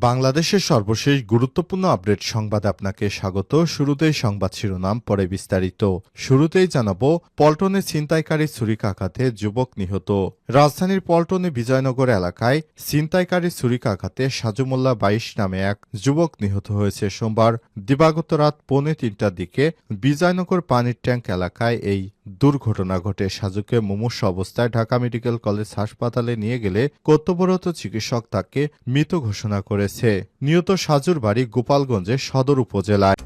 বাংলাদেশের সর্বশেষ গুরুত্বপূর্ণ আপডেট সংবাদে আপনাকে স্বাগত। শুরুতেই সংবাদ শিরোনাম, পরে বিস্তারিত। শুরুতেই জানাবো, পল্টনে ছিনতাইকারী ছুরিকাঘাতে যুবক নিহত। রাজধানীর পল্টনে বিজয়নগর এলাকায় ছিনতাইকারী ছুরিকাঘাতে সাজু মোল্লা ২২ নামে এক যুবক নিহত হয়েছে। সোমবার দিবাগত রাত ২:৩০টার দিকে বিজয়নগর পানির ট্যাঙ্ক এলাকায় এই দুর্ঘটনা ঘটে। সাজুকে মুমূর্ষ অবস্থায় ঢাকা মেডিকেল কলেজ হাসপাতালে নিয়ে গেলে কর্তব্যরত চিকিৎসক তাকে মৃত ঘোষণা করেছে। নিহত সাজুর বাড়ি গোপালগঞ্জের সদর উপজেলায়।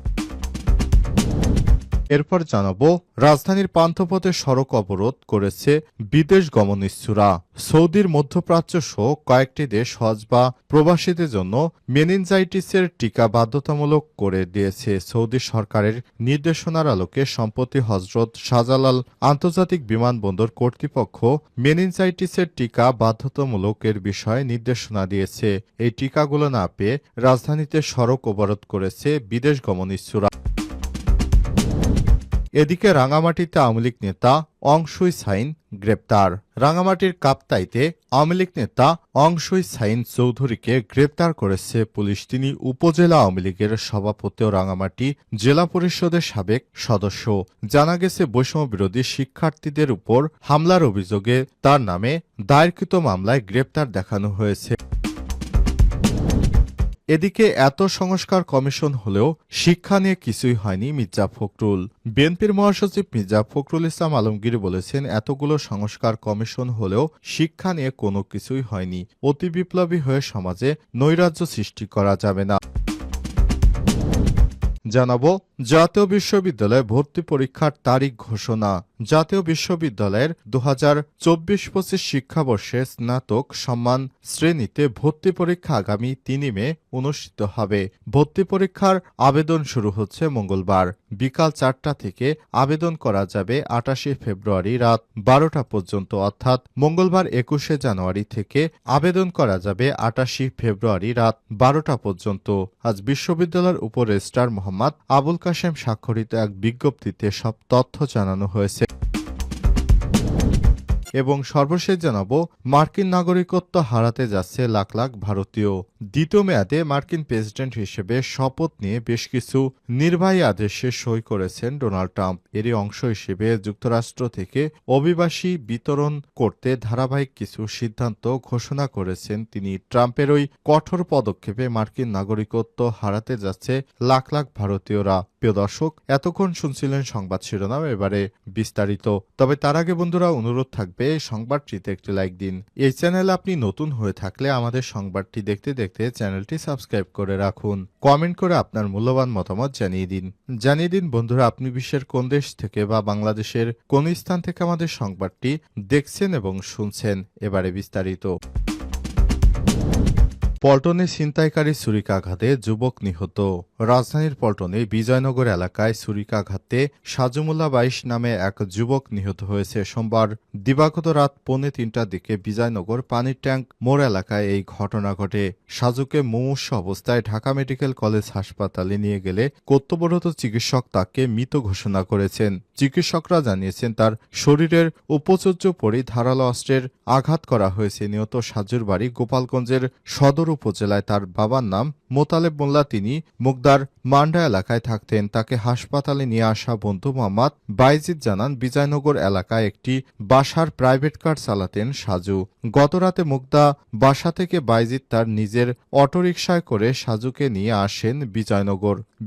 এরপর জানাবো, রাজধানীর পান্থপথে সড়ক অবরোধ করেছে বিদেশ গমন ইচ্ছুরা। সৌদির মধ্যপ্রাচ্য সহ কয়েকটি দেশ হজ বা প্রবাসীদের জন্য মেনিনজাইটিসের টিকা বাধ্যতামূলক করে দিয়েছে। সৌদি সরকারের নির্দেশনার আলোকে সম্প্রতি হজরত শাহজালাল আন্তর্জাতিক বিমানবন্দর কর্তৃপক্ষ মেনিনজাইটিসের টিকা বাধ্যতামূলকের বিষয়ে নির্দেশনা দিয়েছে। এই টিকাগুলো না পেয়ে রাজধানীতে সড়ক অবরোধ করেছে বিদেশ গমন ইচ্ছুরা। এদিকে রাঙামাটিতে আওয়ামী লীগ নেতা অং সুই সাইন গ্রেপ্তার। রাঙামাটির কাপ্তাইতে আওয়ামী লীগ নেতা অং সুই সাইন চৌধুরীকে গ্রেপ্তার করেছে পুলিশ। তিনি উপজেলা আওয়ামী লীগের সভাপতি ও রাঙামাটি জেলা পরিষদের সাবেক সদস্য। জানা গেছে, বৈষম্য বিরোধী শিক্ষার্থীদের উপর হামলার অভিযোগে তার নামে দায়েরকৃত মামলায় গ্রেপ্তার দেখানো হয়েছে। এদিকে এত সংস্কার কমিশন হলেও শিক্ষা নিয়ে কিছুই হয়নি মির্জা ফখরুল। বিএনপির মহাসচিব মির্জা ফখরুল ইসলাম আলমগীর বলেছেন, এতগুলো সংস্কার কমিশন হলেও শিক্ষা নিয়ে কোনো কিছুই হয়নি। অতি বিপ্লবী হয়ে সমাজে নৈরাজ্য সৃষ্টি করা যাবে না। জানাবো, জাতীয় বিশ্ববিদ্যালয়ে ভর্তি পরীক্ষার তারিখ ঘোষণা। জাতীয় বিশ্ববিদ্যালয়ের 2024-25 শিক্ষাবর্ষে স্নাতক সম্মান শ্রেণীতে ভর্তি পরীক্ষা আগামী 3 মে অনুষ্ঠিত হবে। ভর্তি পরীক্ষার আবেদন শুরু হচ্ছে মঙ্গলবার বিকাল 4টা থেকে। আবেদন করা যাবে 28 ফেব্রুয়ারি রাত 12টা পর্যন্ত, অর্থাৎ মঙ্গলবার 21 জানুয়ারি থেকে আবেদন করা যাবে 28 ফেব্রুয়ারি রাত 12টা পর্যন্ত। আজ বিশ্ববিদ্যালয়ের উপ রেজিস্ট্রার মোহাম্মদ আবুল কাশেম স্বাক্ষরিত এক বিজ্ঞপ্তিতে সব তথ্য জানানো হয়েছে। এবং সর্বশেষ জানাবো, মার্কিন নাগরিকত্ব হারাতে যাচ্ছে লাখ লাখ ভারতীয়। দ্বিতীয় মেয়াদে মার্কিন প্রেসিডেন্ট হিসেবে শপথ নিয়ে বেশ কিছু নির্বাহী আদেশে সই করেছেন ডোনাল্ড ট্রাম্প। এরই অংশ হিসেবে যুক্তরাষ্ট্র থেকে অভিবাসী বিতরণ করতে ধারাবাহিক কিছু সিদ্ধান্ত ঘোষণা করেছেন তিনি। ট্রাম্পের ওই কঠোর পদক্ষেপে মার্কিন নাগরিকত্ব হারাতে যাচ্ছে লাখ লাখ ভারতীয়রা। প্রিয় দর্শক, এতক্ষণ শুনছিলেন সংবাদ শিরোনাম, এবারে বিস্তারিত। তবে তার আগে বন্ধুরা, অনুরোধ থাকবে সংবাদটিতে একটি লাইক দিন। এই চ্যানেলে আপনি নতুন হয়ে থাকলে আমাদের সংবাদটি দেখতে দেখতে চ্যানেলটি সাবস্ক্রাইব করে রাখুন। কমেন্ট করে আপনার মূল্যবান মতামত জানিয়ে দিন বন্ধুরা, আপনি বিশ্বের কোন দেশ থেকে বা বাংলাদেশের কোন স্থান থেকে আমাদের সংবাদটি দেখছেন এবং শুনছেন। এবারে বিস্তারিত। পল্টনে ছিনতাইকারী ছুরিকাঘাতে যুবক নিহত। রাজধানীর পল্টনে বিজয়নগর এলাকায় ছুরিকাঘাতে সাজু মোল্লা ২২ নামে এক যুবক নিহত হয়েছে। সোমবার দিবাগত রাত 2:৩০টার দিকে বিজয়নগর পানির ট্যাঙ্ক মোড় এলাকায় এই ঘটনা ঘটে। সাজুকে মুমূর্ষ অবস্থায় ঢাকা মেডিকেল কলেজ হাসপাতালে নিয়ে গেলে কর্তব্যরত চিকিৎসক তাকে মৃত ঘোষণা করেছেন। চিকিৎসকরা জানিয়েছেন, তার শরীরের উপচর্য পরি ধারালো অস্ত্রের আঘাত করা হয়েছে। নিহত সাজুর বাড়ি গোপালগঞ্জের সদর উপজেলায়। তার বাবার নাম মোতালেব মোল্লা। তিনি মুগদার মান্ডা এলাকায় থাকতেন। তাকে হাসপাতালে নিয়ে আসা বন্ধু মোহাম্মদ বাইজিদ জানান, বিজয়নগর এলাকায় একটি বাসার প্রাইভেট কার চালাতেন সাজু। গতরাতে মুগদা বাসা থেকে বাইজিদ তার নিজের অটোরিকশায় করে সাজুকে নিয়ে আসেন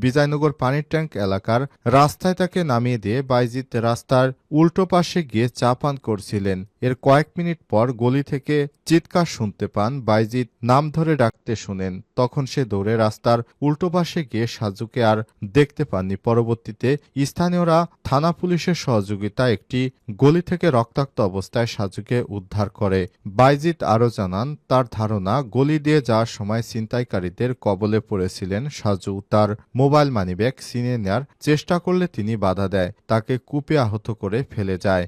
বিজয়নগর পানির ট্যাঙ্ক এলাকার রাস্তায় তাকে নামিয়ে দিয়ে বাইজিদ রাস্তার উল্টো পাশে গিয়ে চা পান করছিলেন। এর কয়েক মিনিট পর গলি থেকে চিৎকার শুনতে পান। বাইজিদ নাম ধরে ডাকতে শুনেন। তখন সে দৌড়ে রাস্তার উল্টো পাশে গিয়ে সাজুকে আর দেখতে পাননি। পরবর্তীতে স্থানীয়রা থানা পুলিশের সহযোগিতায় একটি গলি থেকে রক্তাক্ত অবস্থায় সাজুকে উদ্ধার করে। বাইজিদ আরও জানান, তার ধারণা গলি দিয়ে যাওয়ার সময় ছিনতাইকারীদের কবলে পড়েছিলেন সাজু। তার মোবাইল মানিব্যাগ ছিনিয়ে নেওয়ার চেষ্টা করলে তিনি বাধা দেয়, তাকে কুপিয়ে আহত করে ফেলে যায়।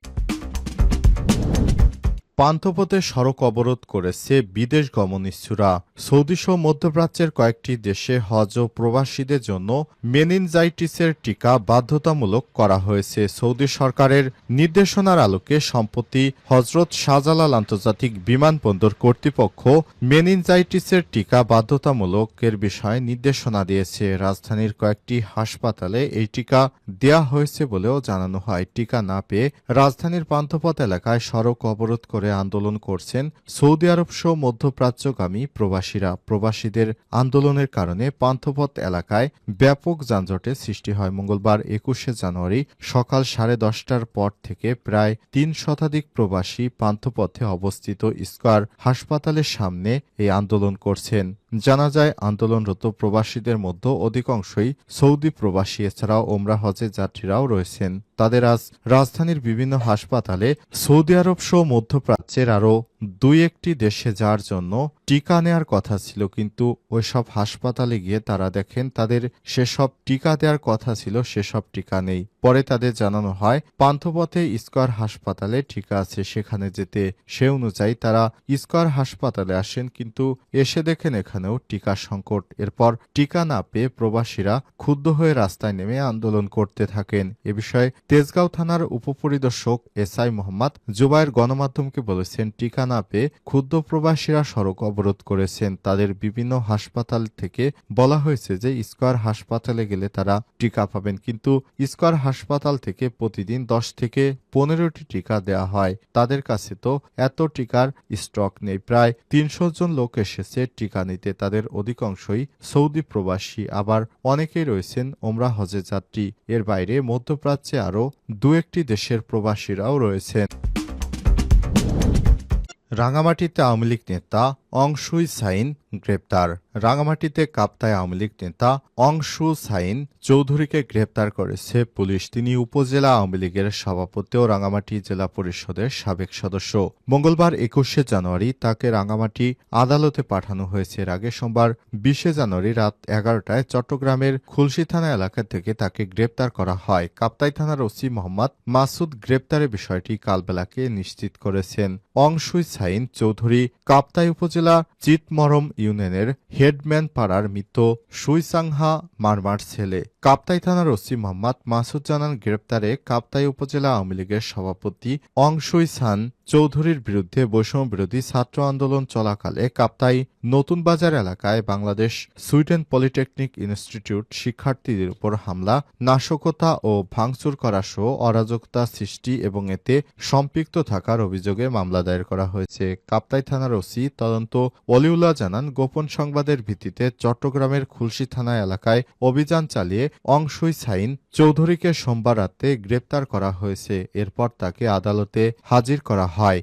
পান্থপথে সড়ক অবরোধ করেছে বিদেশ গমন ইচ্ছুরা। সৌদিসহ মধ্যপ্রাচ্যের কয়েকটি দেশে হজ ও প্রবাসীদের জন্য মেনিনজাইটিসের টিকা বাধ্যতামূলক করা হয়েছে। সৌদি সরকারের নির্দেশনার আলোকে সম্প্রতি হজরত শাহজালাল আন্তর্জাতিক বিমানবন্দর কর্তৃপক্ষ মেনিনজাইটিসের টিকা বাধ্যতামূলকের বিষয়ে নির্দেশনা দিয়েছে। রাজধানীর কয়েকটি হাসপাতালে এই টিকা দেয়া হয়েছে বলেও জানানো হয়। টিকা না পেয়ে রাজধানীর পান্থপথ এলাকায় সড়ক অবরোধ করে আন্দোলন করছেন সৌদি আরব সহ মধ্যপ্রাচ্যগামী প্রবাসীরা। প্রবাসীদের আন্দোলনের কারণে পান্থপথ এলাকায় ব্যাপক যানজটের সৃষ্টি হয়। মঙ্গলবার ২১শে জানুয়ারি সকাল 10:30টার পর থেকে প্রায় ৩ শতাধিক প্রবাসী পান্থপথে অবস্থিত স্কয়ার হাসপাতালের সামনে এই আন্দোলন করছেন। জানা যায়, আন্দোলনরত প্রবাসীদের মধ্যে অধিকাংশই সৌদি প্রবাসী। এছাড়াও ওমরা হজের যাত্রীরাও রয়েছেন। তাদের আজ রাজধানীর বিভিন্ন হাসপাতালে সৌদি আরব সহ মধ্যপ্রাচ্যের আরও ২-১টি দেশে যাওয়ার জন্য টিকা নেয়ার কথা ছিল, কিন্তু ওইসব হাসপাতালে গিয়ে তারা দেখেন তাদের সেসব টিকা দেওয়ার কথা ছিল, সেসব টিকা নেই। পরে তাদের জানানো হয় পান্থপথে স্কয়ার হাসপাতালে টিকা আছে, সেখানে যেতে। সে অনুযায়ী তারা স্কয়ার হাসপাতালে আসেন, কিন্তু এসে দেখেন এখানেও টিকা সংকট। এরপর টিকা না পেয়ে প্রবাসীরা ক্ষুব্ধ হয়ে রাস্তায় নেমে আন্দোলন করতে থাকেন। এ বিষয়ে তেজগাঁও থানার উপপরিদর্শক এসআই মোহাম্মদ জুবায়ের গণমাধ্যমকে বলেছেন, টিকা না পেয়ে ক্ষুব্ধ প্রবাসীরা সড়ক অবরোধ করেছেন। তাদের বিভিন্ন হাসপাতাল থেকে বলা হয়েছে যে স্কয়ার হাসপাতালে গেলে তারা টিকা পাবেন, কিন্তু স্কয়ার হাসপাতাল থেকে প্রতিদিন 10 থেকে 15টি টিকা দেয়া হয়। তাদের কাছে তো এত টিকার স্টক নেই। প্রায় ৩০০ জন লোক এসেছে টিকা নিতে। তাদের অধিকাংশই সৌদি প্রবাসী, আবার অনেকেই রয়েছেন ওমরা হজের যাত্রী। এর বাইরে মধ্যপ্রাচ্যে আরও ২-১টি দেশের প্রবাসীরাও রয়েছেন। রাঙামাটিতে আওয়ামী লীগ নেতা অংশুই সাইন গ্রেপ্তার। রাঙামাটিতে কাপ্তাই আওয়ামী লীগ নেতা অংশু সাইন চৌধুরীকে গ্রেপ্তার করেছে পুলিশ। তিনি উপজেলা আওয়ামী লীগের সভাপতি ও রাঙামাটি জেলা পরিষদের সাবেক সদস্য। মঙ্গলবার ২১শে জানুয়ারি তাকে রাঙামাটি আদালতে পাঠানো হয়েছে। এর আগে সোমবার ২০শে জানুয়ারি রাত ১১টায় চট্টগ্রামের খুলশী থানা এলাকা থেকে তাকে গ্রেপ্তার করা হয়। কাপ্তাই থানার ওসি মোহাম্মদ মাসুদ গ্রেপ্তারের বিষয়টি কালবেলাকে নিশ্চিত করেছেন। অংশুই সাইন চৌধুরী কাপ্তাই উপজেলা চিতমরম ইউনিয়নের হেডম্যান পাড়ার মৃত সুইসাংহা মারমার ছেলে। কাপ্তাই থানার ওসি মোহাম্মদ মাসুদ জানান, গ্রেপ্তারে কাপ্তাই উপজেলা আওয়ামী লীগের সভাপতি অংশুই সান চৌধুরীর বিরুদ্ধে বৈষম্য বিরোধী ছাত্র আন্দোলন চলাকালে কাপ্তাই নতুন বাজার এলাকায় বাংলাদেশ সুইডেন পলিটেকনিক ইনস্টিটিউট শিক্ষার্থীদের উপর হামলা, নাশকতা ও ভাঙচুর করা সহ অরাজকতা সৃষ্টি এবং এতে সম্পৃক্ত থাকার অভিযোগে মামলা দায়ের করা হয়েছে। কাপ্তাই থানার ওসি তদন্ত অলিউল্লাহ জানান, গোপন সংবাদের ভিত্তিতে চট্টগ্রামের খুলশী থানা এলাকায় অভিযান চালিয়ে অংশুই সাইন চৌধুরীকে সোমবার রাতে গ্রেপ্তার করা হয়েছে। এরপর তাকে আদালতে হাজির করা হয়।